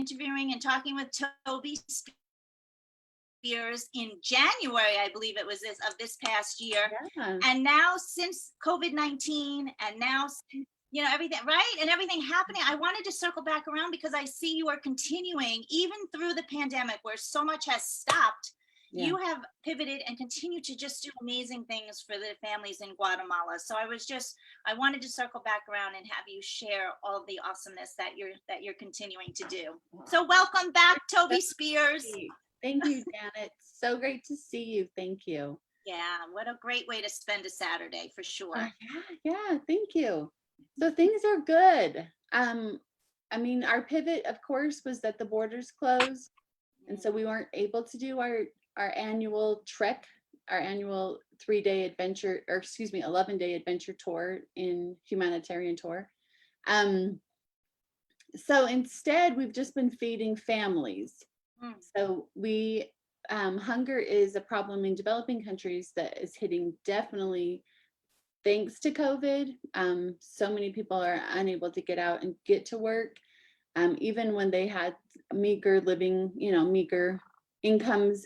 interviewing and talking with Tobie in January, I believe it was of this past year. Yeah. And now since COVID-19 and now, everything, right? And everything happening, I wanted to circle back around because I see you are continuing even through the pandemic where so much has stopped. Yeah. You have pivoted and continue to just do amazing things for the families in Guatemala. So I wanted to circle back around and have you share all the awesomeness that you're continuing to do. So welcome back, Tobie Spears. Thank you, Janet. So great to see you. Thank you. Yeah, what a great way to spend a Saturday for sure. Yeah, thank you. So things are good. I mean, our pivot, of course, was that the borders closed. And so we weren't able to do our annual trek, our annual 3-day adventure, or 11-day adventure tour in Humanitarian tour. So instead, we've just been feeding families. So hunger is a problem in developing countries that is hitting definitely thanks to COVID. So many people are unable to get out and get to work, even when they had meager incomes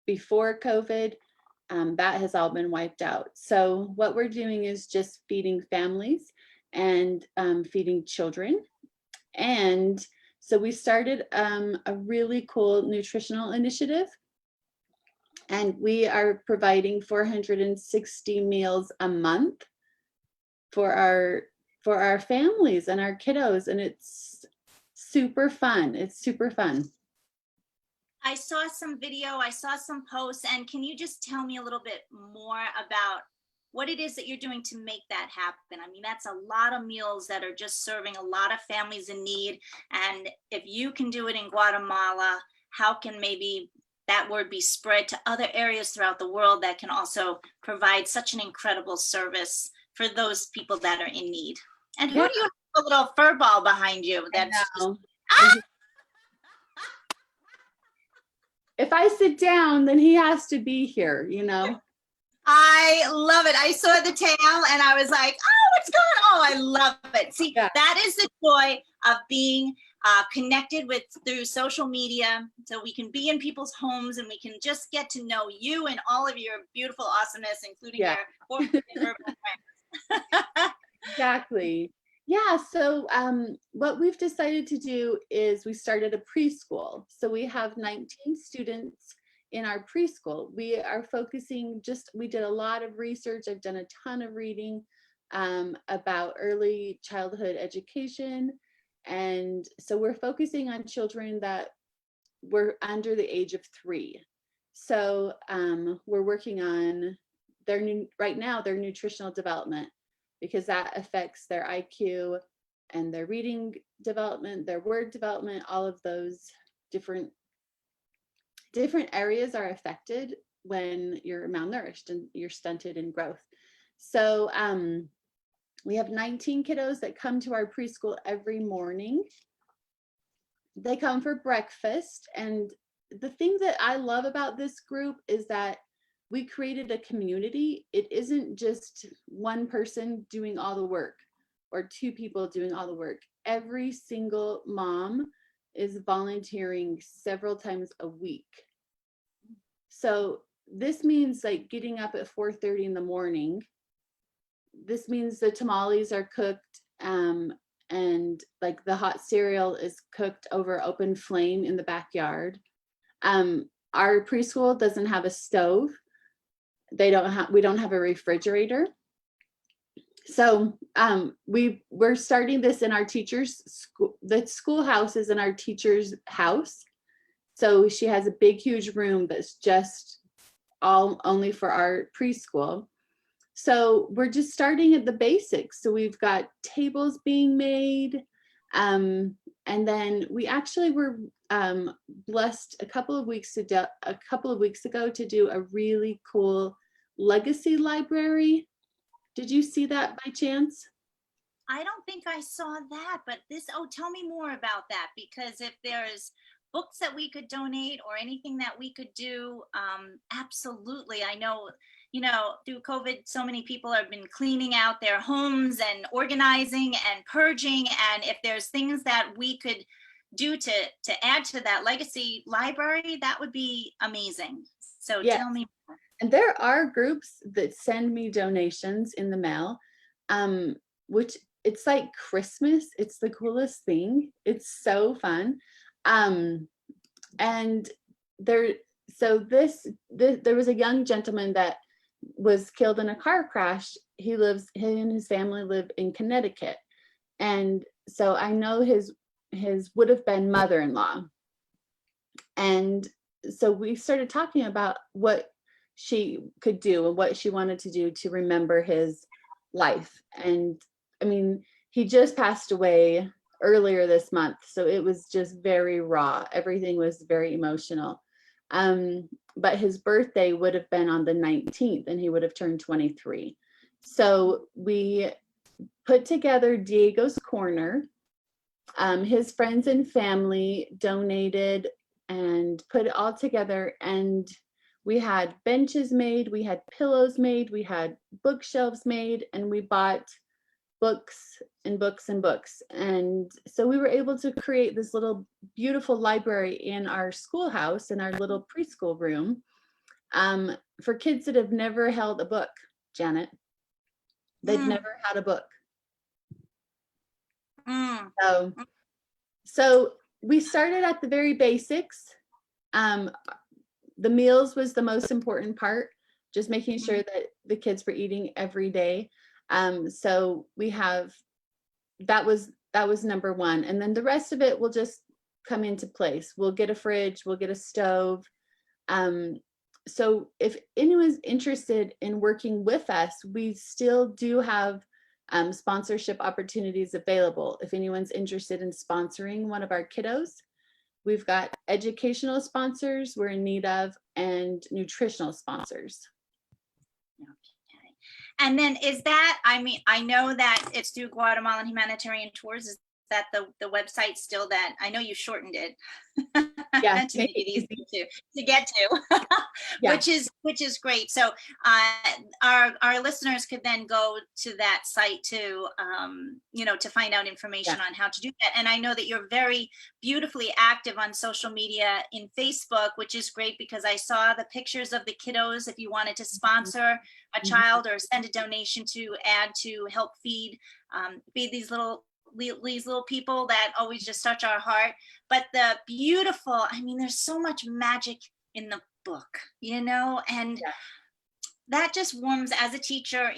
before COVID. That has all been wiped out. So what we're doing is just feeding families and feeding children. And so we started a really cool nutritional initiative, and we are providing 460 meals a month for our families and our kiddos, and it's super fun. It's super fun. I saw some video, I saw some posts, and can you just tell me a little bit more about what it is that you're doing to make that happen? I mean, that's a lot of meals that are just serving a lot of families in need. And if you can do it in Guatemala, how can maybe that word be spread to other areas throughout the world that can also provide such an incredible service for those people that are in need? And who do you have a little fur ball behind you? That's If I sit down, then he has to be here, I love it. I saw the tail and I was like, oh, what's going on? Oh, I love it. See, that is the joy of being connected through social media. So we can be in people's homes and we can just get to know you and all of your beautiful awesomeness, including your urban friends. Exactly. Yeah, so what we've decided to do is we started a preschool. So we have 19 students in our preschool. We are focusing we did a lot of research. I've done a ton of reading about early childhood education. And so we're focusing on children that were under the age of 3. So we're working on their nutritional development, because that affects their IQ and their reading development, their word development. All of those different areas are affected when you're malnourished and you're stunted in growth. So we have 19 kiddos that come to our preschool every morning. They come for breakfast. And the thing that I love about this group is that we created a community. It isn't just one person doing all the work or 2 people doing all the work. Every single mom is volunteering several times a week. So this means like getting up at 4:30 in the morning. This means the tamales are cooked and like the hot cereal is cooked over open flame in the backyard. Our preschool doesn't have a stove. We don't have a refrigerator. So we're starting this in our teacher's school. The schoolhouse is in our teacher's house. So she has a big, huge room that's just only for our preschool. So we're just starting at the basics. So we've got tables being made. And then we actually were blessed a couple of weeks ago to do a really cool legacy library. Did you see that by chance? I don't think I saw that, but tell me more about that, because if there's books that we could donate or anything that we could do, absolutely. I know, through COVID, so many people have been cleaning out their homes and organizing and purging. And if there's things that we could do to add to that legacy library, that would be amazing. So Yes. tell me more. And there are groups that send me donations in the mail, which it's like Christmas. It's the coolest thing. It's so fun. And there, so there was a young gentleman that was killed in a car crash. He and his family live in Connecticut. And so I know his would have been mother-in-law. And so we started talking about what she could do and what she wanted to do to remember his life. And I mean, he just passed away earlier this month, so it was just very raw. Everything was very emotional. But his birthday would have been on the 19th, and he would have turned 23. So we put together Diego's Corner. His friends and family donated and put it all together, and we had benches made, we had pillows made, we had bookshelves made, and we bought books and books and books. And so we were able to create this little beautiful library in our schoolhouse, in our little preschool room, for kids that have never held a book, Janet. They've never had a book. So we started at the very basics. The meals was the most important part, just making sure that the kids were eating every day. So we have, that was number one. And then the rest of it will just come into place. We'll get a fridge, we'll get a stove. So if anyone's interested in working with us, we still do have sponsorship opportunities available. If anyone's interested in sponsoring one of our kiddos, we've got educational sponsors we're in need of, and nutritional sponsors. Okay. And then is that, I mean, I know that it's through Guatemalan Humanitarian Tours. Is that the website still that, I know you shortened it. Yeah, to make it easy to get to, yeah. which is great. So our listeners could then go to that site to to find out information on how to do that. And I know that you're very beautifully active on social media in Facebook, which is great because I saw the pictures of the kiddos. If you wanted to sponsor a child or send a donation to add to help feed these little people that always just touch our heart. But the beautiful, I mean, there's so much magic in the book, and that just warms, as a teacher,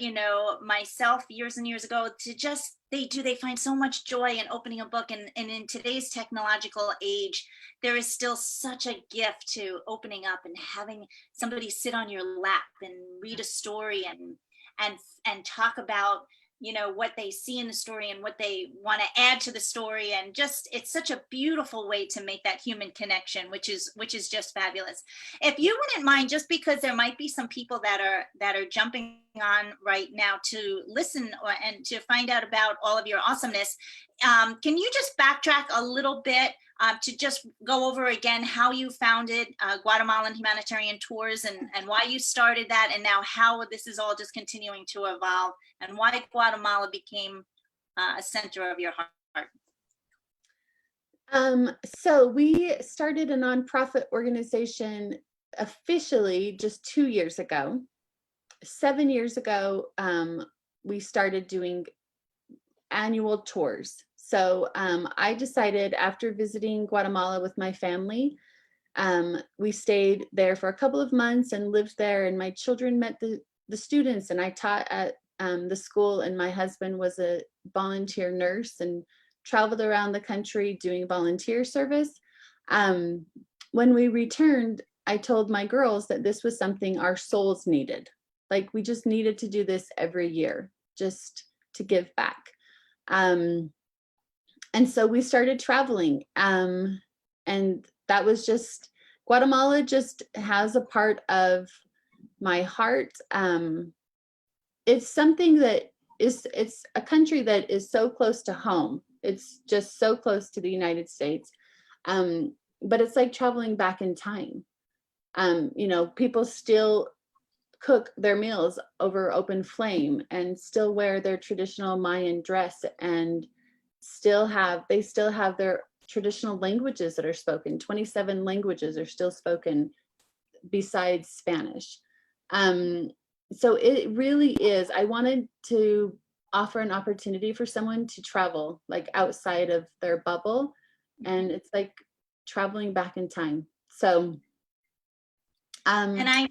myself years and years ago, to just, they find so much joy in opening a book. And in today's technological age, there is still such a gift to opening up and having somebody sit on your lap and read a story and talk about what they see in the story and what they want to add to the story. And just, it's such a beautiful way to make that human connection, which is just fabulous. If you wouldn't mind, just because there might be some people that are jumping on right now to listen and to find out about all of your awesomeness, can you just backtrack a little bit to just go over again how you founded Guatemalan Humanitarian Tours and why you started that, and now how this is all just continuing to evolve, and why Guatemala became a center of your heart? So we started a nonprofit organization officially just 2 years ago. 7 years ago, we started doing annual tours. So I decided, after visiting Guatemala with my family, we stayed there for a couple of months and lived there, and my children met the students, and I taught at the school, and my husband was a volunteer nurse and traveled around the country doing volunteer service. When we returned, I told my girls that this was something our souls needed. Like, we just needed to do this every year, just to give back. And so we started traveling, and that was just, Guatemala just has a part of my heart. It's something that it's a country that is so close to home. It's just so close to the United States. But it's like traveling back in time. People still cook their meals over open flame and still wear their traditional Mayan dress, and they still have their traditional languages that are spoken. 27 languages are still spoken besides Spanish. So it really is, I wanted to offer an opportunity for someone to travel like outside of their bubble, and it's like traveling back in time. So And I,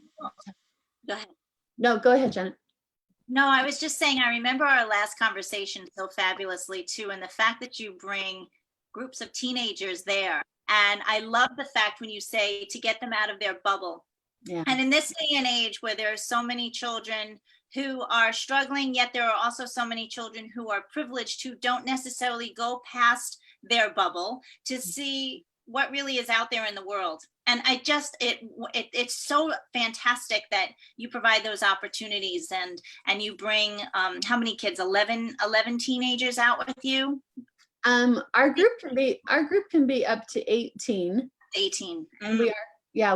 go ahead. no, go ahead, Janet. No, I was just saying, I remember our last conversation so fabulously too, and the fact that you bring groups of teenagers there. And I love the fact when you say to get them out of their bubble. Yeah. And in this day and age where there are so many children who are struggling, yet there are also so many children who are privileged who don't necessarily go past their bubble to see what really is out there in the world. And I just, it's so fantastic that you provide those opportunities, and you bring, how many kids, 11 teenagers out with you? Our group can be up to 18. 18. And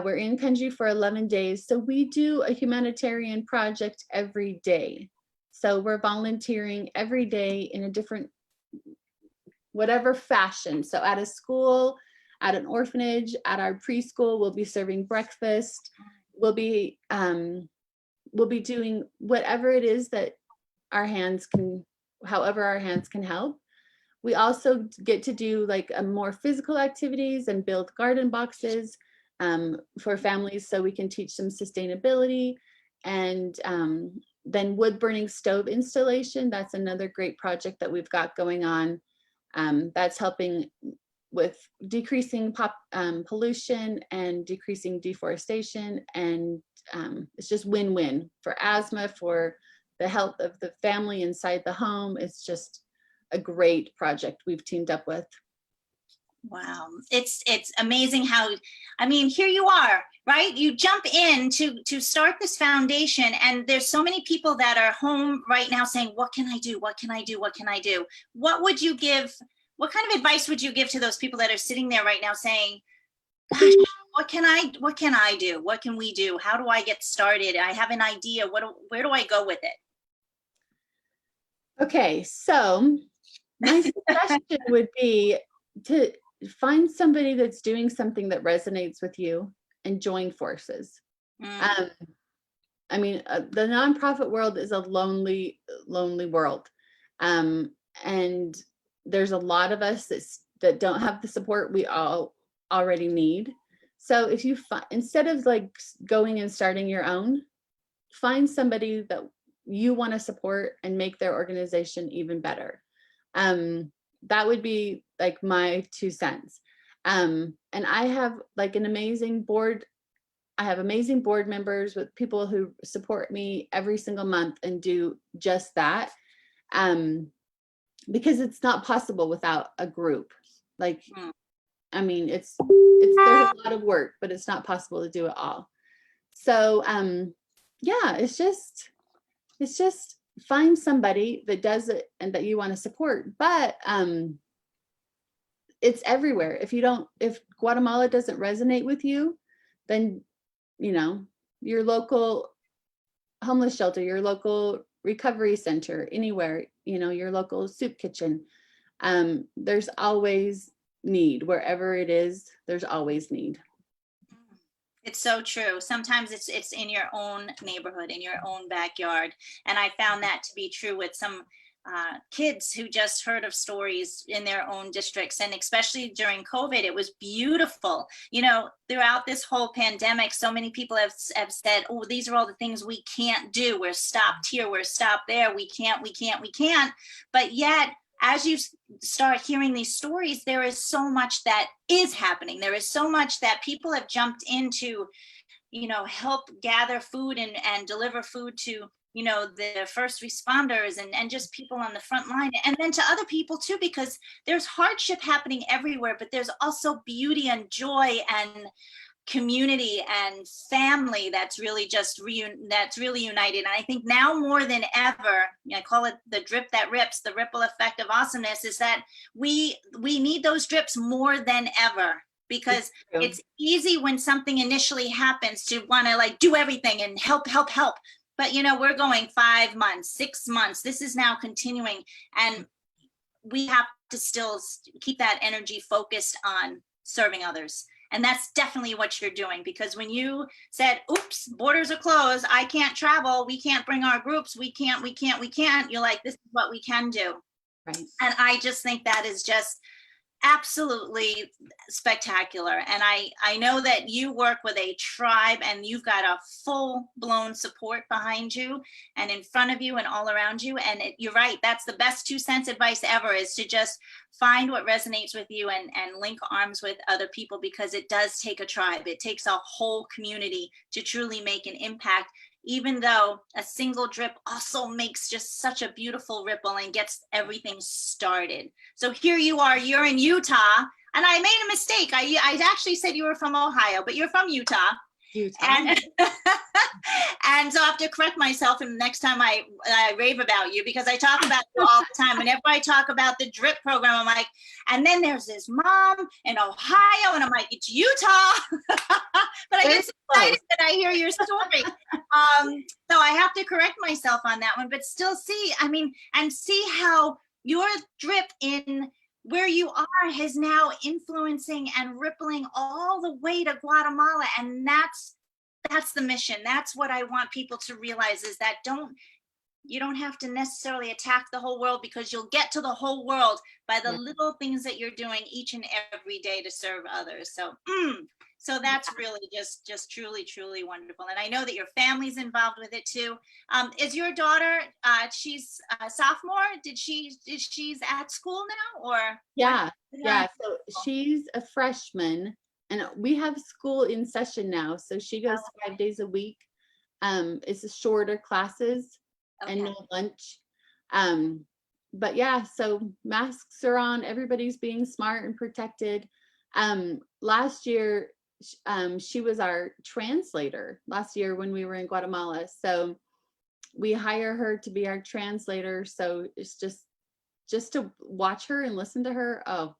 we're in country for 11 days. So we do a humanitarian project every day. So we're volunteering every day in a different, whatever fashion. So at a school, at an orphanage, at our preschool, we'll be serving breakfast. We'll be doing whatever it is that our hands can, however our hands can help. We also get to do like a more physical activities and build garden boxes for families, so we can teach them sustainability. And then wood burning stove installation, that's another great project that we've got going on. That's helping with decreasing pollution and decreasing deforestation. And it's just win-win for asthma, for the health of the family inside the home. It's just a great project we've teamed up with. Wow, it's amazing how, I mean, here you are, right? You jump in to start this foundation, and there's so many people that are home right now saying, what can I do? What can I do? What can I do? What would you give? What kind of advice would you give to those people that are sitting there right now saying, gosh, what can I do? What can we do? How do I get started? I have an idea. Where do I go with it? Okay, so my suggestion would be to find somebody that's doing something that resonates with you and join forces. I mean, the nonprofit world is a lonely world. And there's a lot of us that don't have the support we all already need. So if you instead of like going and starting your own, find somebody that you want to support and make their organization even better. That would be like my 2 cents. And I have like an amazing board. I have amazing board members with people who support me every single month and do just that. Because it's not possible without a group. Like, I mean, there's a lot of work, but it's not possible to do it all. So, yeah, it's just find somebody that does it and that you want to support. But it's everywhere. If Guatemala doesn't resonate with you, then, you know, your local homeless shelter, your local recovery center, anywhere, you know, your local soup kitchen, there's always need. Wherever it is, there's always need. It's so true. Sometimes it's in your own neighborhood, in your own backyard. And I found that to be true with some kids who just heard of stories in their own districts. And especially during COVID, it was beautiful. You know, throughout this whole pandemic, so many people have said, oh, these are all the things we can't do. We're stopped here, we're stopped there. We can't. But yet, as you start hearing these stories, there is so much that is happening. There is so much that people have jumped into, you know, help gather food and deliver food to, you know, the first responders and just people on the front line, and then to other people too, because there's hardship happening everywhere, but there's also beauty and joy and community and family that's really just that's really united. And I think now more than ever, I call it the drip that rips, the ripple effect of awesomeness, is that we need those drips more than ever, because it's easy when something initially happens to want to like do everything and help. But, you know, we're going 5 months, 6 months. This is now continuing, and we have to still keep that energy focused on serving others. And that's definitely what you're doing, because when you said, oops, borders are closed, I can't travel, we can't bring our groups, we can't, you're like, this is what we can do. Right. And I just think that is just absolutely spectacular. And I know that you work with a tribe and you've got a full-blown support behind you and in front of you and all around you. And you're right, that's the best 2 cents advice ever, is to just find what resonates with you and link arms with other people, because it does take a tribe. It takes a whole community to truly make an impact, even though a single drip also makes just such a beautiful ripple and gets everything started. So here you are, you're in Utah, and I made a mistake. I actually said you were from Ohio, but you're from Utah. And, and so I have to correct myself, and next time I rave about you, because I talk about you all the time. Whenever I talk about the drip program, I'm like, and then there's this mom in Ohio, and I'm like, it's Utah. But I get so excited that I hear your story. So I have to correct myself on that one, but still see, I mean, and see how your drip in where you are is now influencing and rippling all the way to Guatemala. And that's the mission. That's what I want people to realize, is that you don't have to necessarily attack the whole world, because you'll get to the whole world by the little things that you're doing each and every day to serve others. So that's really just truly wonderful. And I know that your family's involved with it too. Is your daughter, she's a sophomore? She's at school now, or? Yeah. So she's a freshman, and we have school in session now. So she goes 5 days a week. It's a shorter classes and no lunch. But yeah, so masks are on, everybody's being smart and protected. Last year, she was our translator last year when we were in Guatemala. So we hire her to be our translator. So it's just to watch her and listen to her. Oh,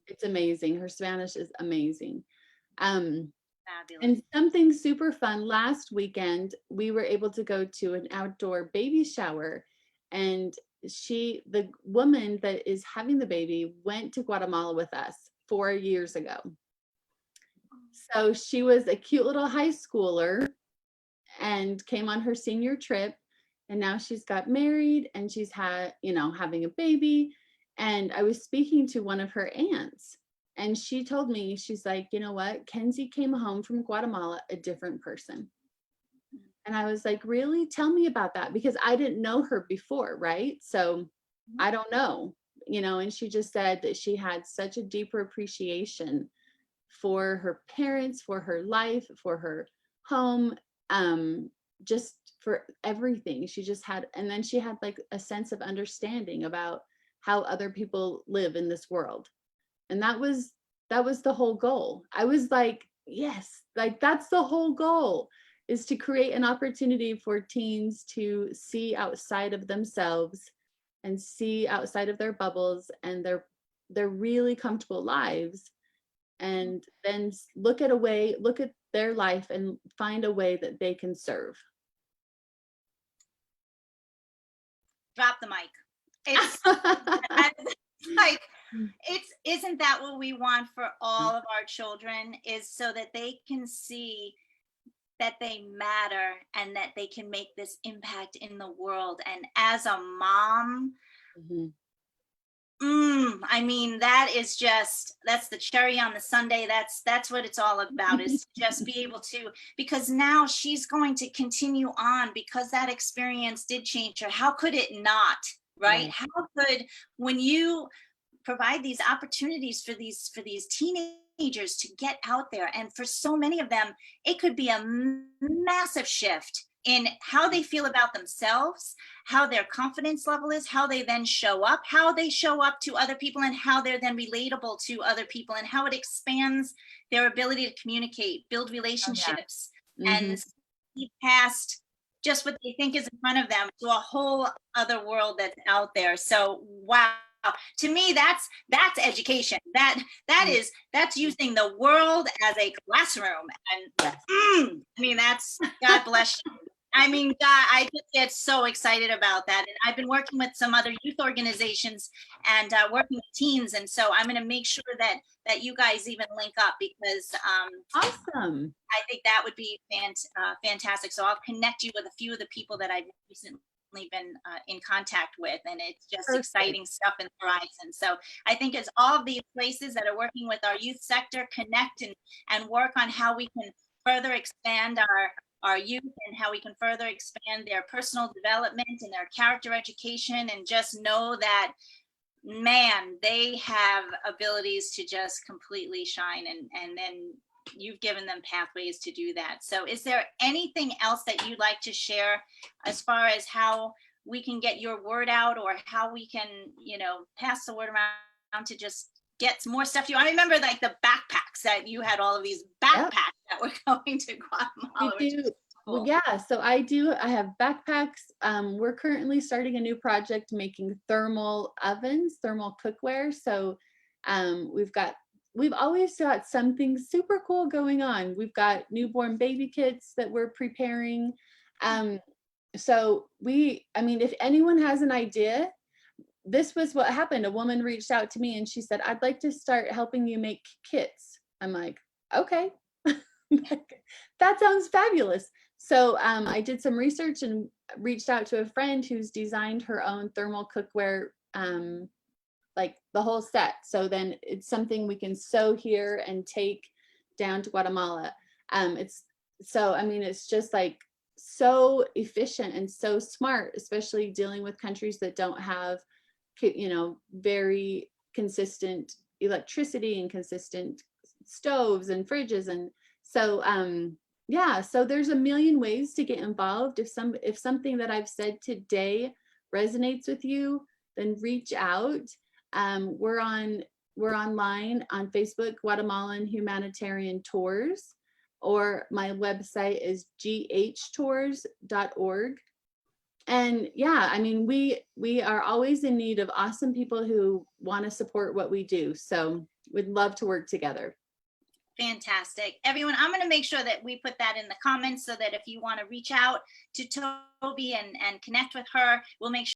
it's amazing. Her Spanish is amazing. Fabulous. And something super fun, last weekend, we were able to go to an outdoor baby shower, and the woman that is having the baby went to Guatemala with us 4 years ago. So she was a cute little high schooler and came on her senior trip, and now she's got married and she's having a baby. And I was speaking to one of her aunts, and she told me, she's like, you know what, Kenzie came home from Guatemala a different person. And I was like, really? Tell me about that, because I didn't know her before, right? So I don't know, and she just said that she had such a deeper appreciation for her parents, for her life, for her home, just for everything. She just had, and then she had like a sense of understanding about how other people live in this world. And that was the whole goal. I was like, yes, like that's the whole goal, is to create an opportunity for teens to see outside of themselves and see outside of their bubbles and their really comfortable lives, and then look at their life and find a way that they can serve. Drop the mic. It's like, isn't that what we want for all of our children, is so that they can see that they matter and that they can make this impact in the world. And as a mom, I mean, that's the cherry on the sundae. That's what it's all about, is to just be able to, because now she's going to continue on, because that experience did change her. How could it not, right? How could, when you provide these opportunities for these teenagers to get out there, and for so many of them, it could be a massive shift in how they feel about themselves, how their confidence level is, how they then show up to other people, and how they're then relatable to other people, and how it expands their ability to communicate, build relationships, and see past just what they think is in front of them to a whole other world that's out there. So, wow. To me, that's education. That's using the world as a classroom. And I mean, that's, God bless you. I mean, God, I just get so excited about that. And I've been working with some other youth organizations and working with teens. And so I'm going to make sure that you guys even link up because Awesome. I think that would be fantastic. So I'll connect you with a few of the people that I've recently been in contact with, and it's just Perfect. exciting stuff in the horizon. So I think as all of these places that are working with our youth sector connect and work on how we can further expand our youth and how we can further expand their personal development and their character education, and just know that, man, they have abilities to just completely shine, and then you've given them pathways to do that. So is there anything else that you'd like to share as far as how we can get your word out, or how we can, pass the word around to just get more stuff to you? I remember like the backpacks that you had, all of these backpacks that were going to Guatemala. We do. Well, yeah, so I have backpacks. We're currently starting a new project making thermal ovens, thermal cookware. So we've always got something super cool going on. We've got newborn baby kits that we're preparing. So if anyone has an idea, this was what happened. A woman reached out to me and she said, I'd like to start helping you make kits. I'm like, okay. That sounds fabulous. So I did some research and reached out to a friend who's designed her own thermal cookware, like the whole set. So then it's something we can sew here and take down to Guatemala. It's just like so efficient and so smart, especially dealing with countries that don't have, very consistent electricity and consistent stoves and fridges. And so so there's a million ways to get involved. If something that I've said today resonates with you, then reach out. We're online on Facebook, Guatemalan Humanitarian Tours, or my website is ghtours.org. And we are always in need of awesome people who want to support what we do. So we'd love to work together. Fantastic. Everyone, I'm going to make sure that we put that in the comments so that if you want to reach out to Tobie and connect with her, we'll make sure